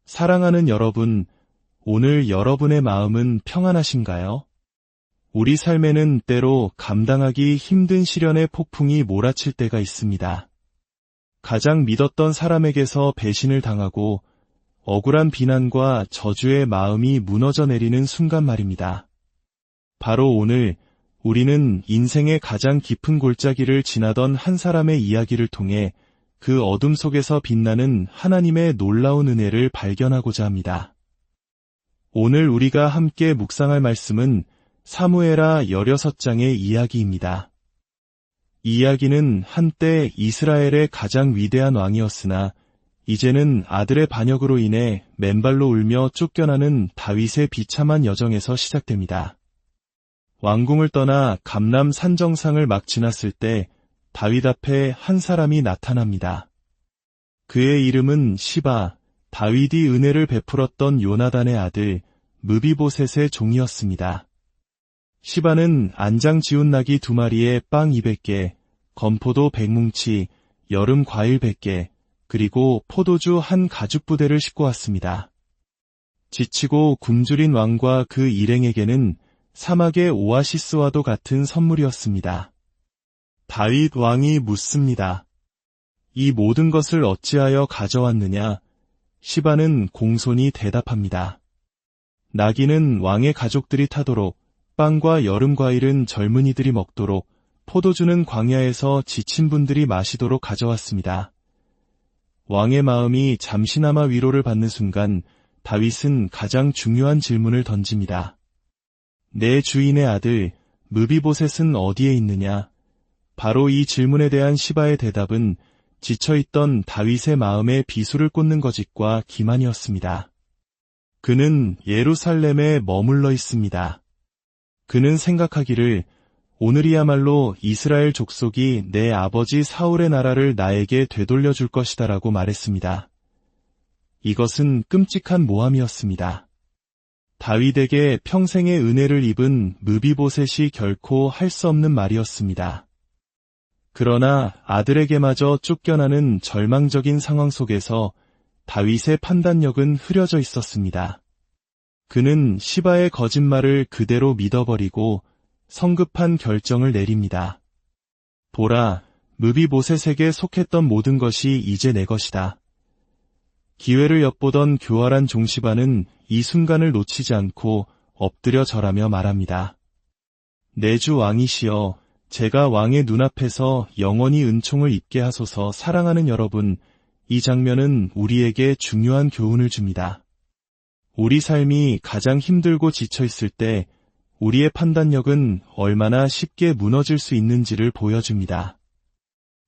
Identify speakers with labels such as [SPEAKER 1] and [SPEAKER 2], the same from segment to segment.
[SPEAKER 1] 사랑하는 여러분, 오늘 여러분의 마음은 평안하신가요? 우리 삶에는 때로 감당하기 힘든 시련의 폭풍이 몰아칠 때가 있습니다. 가장 믿었던 사람에게서 배신을 당하고 억울한 비난과 저주의 마음이 무너져 내리는 순간 말입니다. 바로 오늘 우리는 인생의 가장 깊은 골짜기를 지나던 한 사람의 이야기를 통해 그 어둠 속에서 빛나는 하나님의 놀라운 은혜를 발견하고자 합니다. 오늘 우리가 함께 묵상할 말씀은 사무엘하 16장의 이야기입니다. 이 이야기는 한때 이스라엘의 가장 위대한 왕이었으나 이제는 아들의 반역으로 인해 맨발로 울며 쫓겨나는 다윗의 비참한 여정에서 시작됩니다. 왕궁을 떠나 감람 산정상을 막 지났을 때 다윗 앞에 한 사람이 나타납니다. 그의 이름은 시바, 다윗이 은혜를 베풀었던 요나단의 아들 므비보셋의 종이었습니다. 시바는 안장 지운 나귀 2마리에 빵 200개, 건포도 100뭉치, 여름 과일 100개, 그리고 포도주 한 가죽부대를 싣고 왔습니다. 지치고 굶주린 왕과 그 일행에게는 사막의 오아시스와도 같은 선물이었습니다. 다윗 왕이 묻습니다. 이 모든 것을 어찌하여 가져왔느냐? 시바는 공손히 대답합니다. 나귀는 왕의 가족들이 타도록, 빵과 여름 과일은 젊은이들이 먹도록, 포도주는 광야에서 지친 분들이 마시도록 가져왔습니다. 왕의 마음이 잠시나마 위로를 받는 순간 다윗은 가장 중요한 질문을 던집니다. 내 주인의 아들 므비보셋은 어디에 있느냐? 바로 이 질문에 대한 시바의 대답은 지쳐있던 다윗의 마음에 비수를 꽂는 거짓과 기만이었습니다. 그는 예루살렘에 머물러 있습니다. 그는 생각하기를 오늘이야말로 이스라엘 족속이 내 아버지 사울의 나라를 나에게 되돌려줄 것이다라고 말했습니다. 이것은 끔찍한 모함이었습니다. 다윗에게 평생의 은혜를 입은 므비보셋이 결코 할 수 없는 말이었습니다. 그러나 아들에게마저 쫓겨나는 절망적인 상황 속에서 다윗의 판단력은 흐려져 있었습니다. 그는 시바의 거짓말을 그대로 믿어버리고 성급한 결정을 내립니다. 보라, 므비보셋에게 속했던 모든 것이 이제 내 것이다. 기회를 엿보던 교활한 종시바는 이 순간을 놓치지 않고 엎드려 절하며 말합니다. 내 주 왕이시여, 제가 왕의 눈앞에서 영원히 은총을 입게 하소서. 사랑하는 여러분, 이 장면은 우리에게 중요한 교훈을 줍니다. 우리 삶이 가장 힘들고 지쳐있을 때 우리의 판단력은 얼마나 쉽게 무너질 수 있는지를 보여줍니다.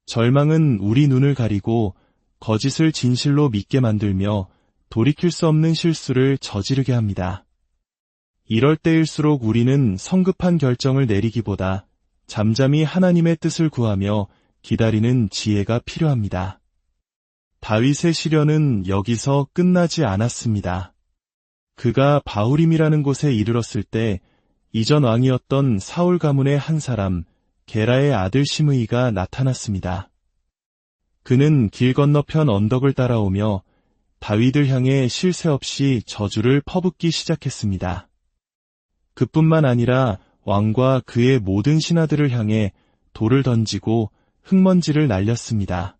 [SPEAKER 1] 절망은 우리 눈을 가리고 거짓을 진실로 믿게 만들며 돌이킬 수 없는 실수를 저지르게 합니다. 이럴 때일수록 우리는 성급한 결정을 내리기보다 잠잠히 하나님의 뜻을 구하며 기다리는 지혜가 필요합니다. 다윗의 시련은 여기서 끝나지 않았습니다. 그가 바후림이라는 곳에 이르렀을 때 이전 왕이었던 사울 가문의 한 사람 게라의 아들 시므이가 나타났습니다. 그는 길 건너편 언덕을 따라오며 다윗을 향해 쉴 새 없이 저주를 퍼붓기 시작했습니다. 그뿐만 아니라 왕과 그의 모든 신하들을 향해 돌을 던지고 흙먼지를 날렸습니다.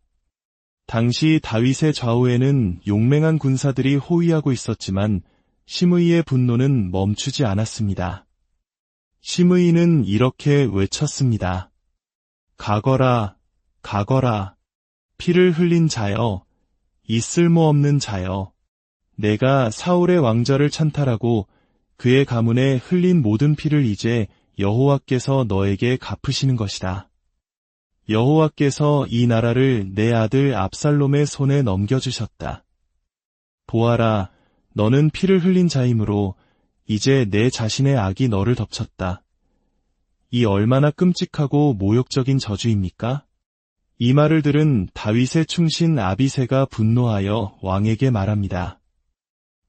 [SPEAKER 1] 당시 다윗의 좌우에는 용맹한 군사들이 호위하고 있었지만 시므이의 분노는 멈추지 않았습니다. 시므이는 이렇게 외쳤습니다. 가거라, 가거라, 피를 흘린 자여, 이 쓸모없는 자여, 내가 사울의 왕좌를 찬탈하고 그의 가문에 흘린 모든 피를 이제 여호와께서 너에게 갚으시는 것이다. 여호와께서 이 나라를 내 아들 압살롬의 손에 넘겨주셨다. 보아라, 너는 피를 흘린 자이므로 이제 내 자신의 악이 너를 덮쳤다. 이 얼마나 끔찍하고 모욕적인 저주입니까? 이 말을 들은 다윗의 충신 아비새가 분노하여 왕에게 말합니다.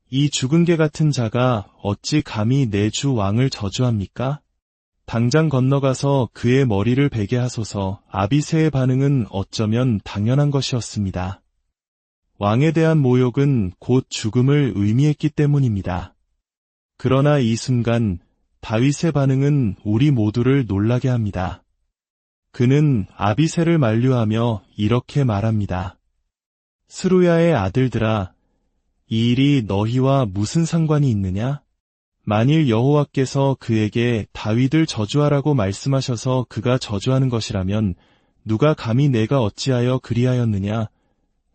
[SPEAKER 1] 이 죽은 개 같은 자가 어찌 감히 내 주 왕을 저주합니까? 당장 건너가서 그의 머리를 베게 하소서. 아비새의 반응은 어쩌면 당연한 것이었습니다. 왕에 대한 모욕은 곧 죽음을 의미했기 때문입니다. 그러나 이 순간 다윗의 반응은 우리 모두를 놀라게 합니다. 그는 아비새를 만류하며 이렇게 말합니다. 스루야의 아들들아, 이 일이 너희와 무슨 상관이 있느냐? 만일 여호와께서 그에게 다윗을 저주하라고 말씀하셔서 그가 저주하는 것이라면 누가 감히 내가 어찌하여 그리하였느냐?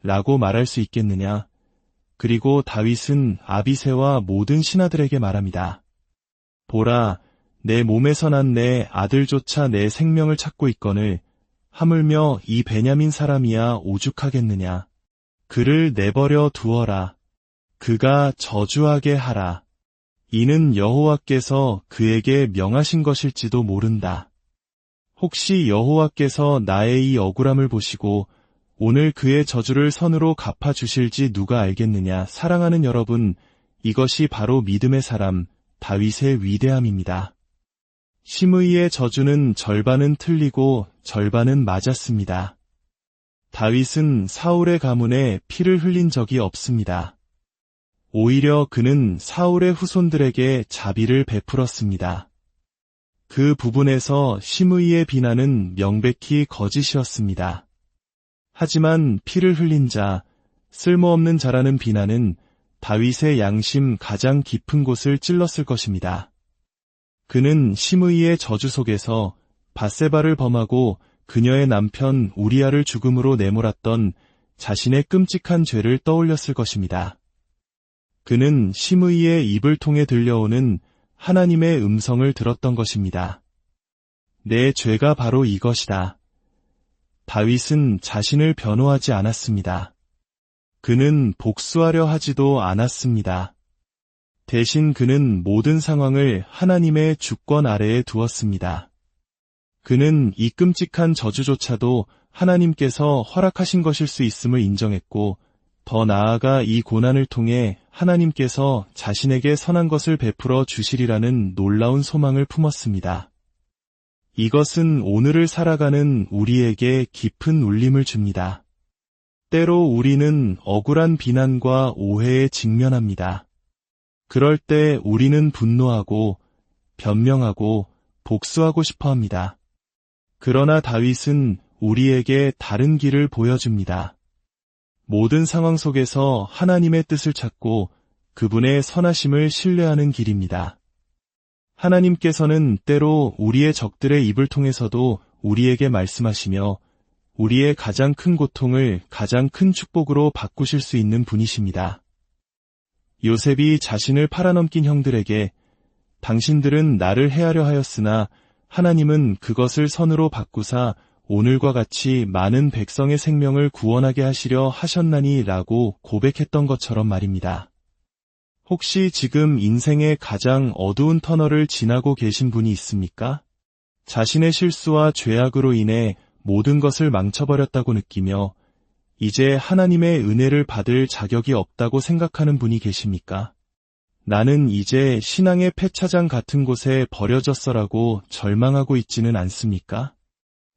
[SPEAKER 1] 라고 말할 수 있겠느냐? 그리고 다윗은 아비새와 모든 신하들에게 말합니다. 보라, 내 몸에서 난 내 아들조차 내 생명을 찾고 있거늘 하물며 이 베냐민 사람이야 오죽하겠느냐? 그를 내버려 두어라. 그가 저주하게 하라. 이는 여호와께서 그에게 명하신 것일지도 모른다. 혹시 여호와께서 나의 이 억울함을 보시고 오늘 그의 저주를 선으로 갚아주실지 누가 알겠느냐. 사랑하는 여러분, 이것이 바로 믿음의 사람 다윗의 위대함입니다. 시므이의 저주는 절반은 틀리고 절반은 맞았습니다. 다윗은 사울의 가문에 피를 흘린 적이 없습니다. 오히려 그는 사울의 후손들에게 자비를 베풀었습니다. 그 부분에서 시므이의 비난은 명백히 거짓이었습니다. 하지만 피를 흘린 자, 쓸모없는 자라는 비난은 다윗의 양심 가장 깊은 곳을 찔렀을 것입니다. 그는 시므이의 저주 속에서 밧세바를 범하고 그녀의 남편 우리아를 죽음으로 내몰았던 자신의 끔찍한 죄를 떠올렸을 것입니다. 그는 시므이의 입을 통해 들려오는 하나님의 음성을 들었던 것입니다. 내 죄가 바로 이것이다. 다윗은 자신을 변호하지 않았습니다. 그는 복수하려 하지도 않았습니다. 대신 그는 모든 상황을 하나님의 주권 아래에 두었습니다. 그는 이 끔찍한 저주조차도 하나님께서 허락하신 것일 수 있음을 인정했고, 더 나아가 이 고난을 통해 하나님께서 자신에게 선한 것을 베풀어 주시리라는 놀라운 소망을 품었습니다. 이것은 오늘을 살아가는 우리에게 깊은 울림을 줍니다. 때로 우리는 억울한 비난과 오해에 직면합니다. 그럴 때 우리는 분노하고 변명하고 복수하고 싶어 합니다. 그러나 다윗은 우리에게 다른 길을 보여줍니다. 모든 상황 속에서 하나님의 뜻을 찾고 그분의 선하심을 신뢰하는 길입니다. 하나님께서는 때로 우리의 적들의 입을 통해서도 우리에게 말씀하시며 우리의 가장 큰 고통을 가장 큰 축복으로 바꾸실 수 있는 분이십니다. 요셉이 자신을 팔아넘긴 형들에게 당신들은 나를 해하려 하였으나 하나님은 그것을 선으로 바꾸사 오늘과 같이 많은 백성의 생명을 구원하게 하시려 하셨나니 라고 고백했던 것처럼 말입니다. 혹시 지금 인생의 가장 어두운 터널을 지나고 계신 분이 있습니까? 자신의 실수와 죄악으로 인해 모든 것을 망쳐버렸다고 느끼며 이제 하나님의 은혜를 받을 자격이 없다고 생각하는 분이 계십니까? 나는 이제 신앙의 폐차장 같은 곳에 버려졌어라고 절망하고 있지는 않습니까?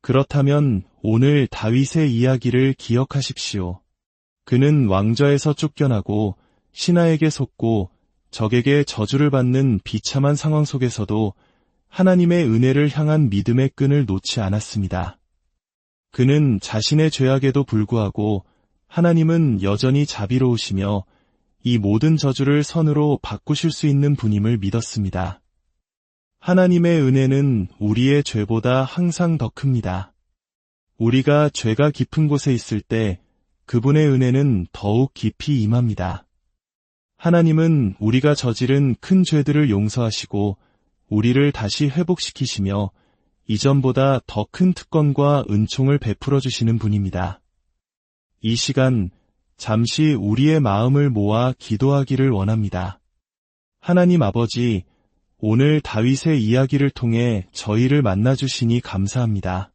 [SPEAKER 1] 그렇다면 오늘 다윗의 이야기를 기억하십시오. 그는 왕좌에서 쫓겨나고 신하에게 속고 적에게 저주를 받는 비참한 상황 속에서도 하나님의 은혜를 향한 믿음의 끈을 놓지 않았습니다. 그는 자신의 죄악에도 불구하고 하나님은 여전히 자비로우시며 이 모든 저주를 선으로 바꾸실 수 있는 분임을 믿었습니다. 하나님의 은혜는 우리의 죄보다 항상 더 큽니다. 우리가 죄가 깊은 곳에 있을 때 그분의 은혜는 더욱 깊이 임합니다. 하나님은 우리가 저지른 큰 죄들을 용서하시고 우리를 다시 회복시키시며 이전보다 더 큰 특권과 은총을 베풀어 주시는 분입니다. 이 시간 잠시 우리의 마음을 모아 기도하기를 원합니다. 하나님 아버지, 오늘 다윗의 이야기를 통해 저희를 만나주시니 감사합니다.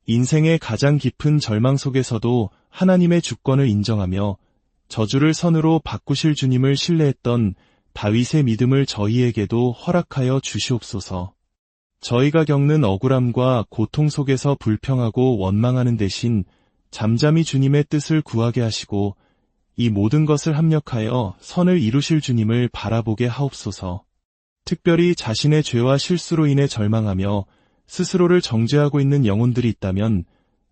[SPEAKER 1] 인생의 가장 깊은 절망 속에서도 하나님의 주권을 인정하며 저주를 선으로 바꾸실 주님을 신뢰했던 다윗의 믿음을 저희에게도 허락하여 주시옵소서. 저희가 겪는 억울함과 고통 속에서 불평하고 원망하는 대신 잠잠히 주님의 뜻을 구하게 하시고 이 모든 것을 합력하여 선을 이루실 주님을 바라보게 하옵소서. 특별히 자신의 죄와 실수로 인해 절망하며 스스로를 정죄하고 있는 영혼들이 있다면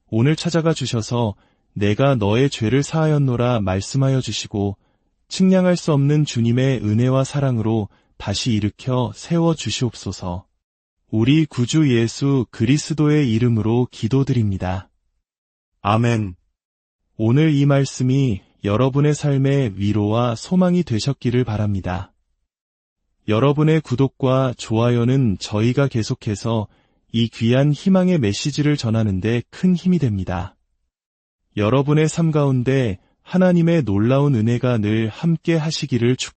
[SPEAKER 1] 오늘 찾아가 주셔서 내가 너의 죄를 사하였노라 말씀하여 주시고 측량할 수 없는 주님의 은혜와 사랑으로 다시 일으켜 세워 주시옵소서. 우리 구주 예수 그리스도의 이름으로 기도드립니다. 아멘. 오늘 이 말씀이 여러분의 삶의 위로와 소망이 되셨기를 바랍니다. 여러분의 구독과 좋아요는 저희가 계속해서 이 귀한 희망의 메시지를 전하는 데 큰 힘이 됩니다. 여러분의 삶 가운데 하나님의 놀라운 은혜가 늘 함께 하시기를 축복합니다.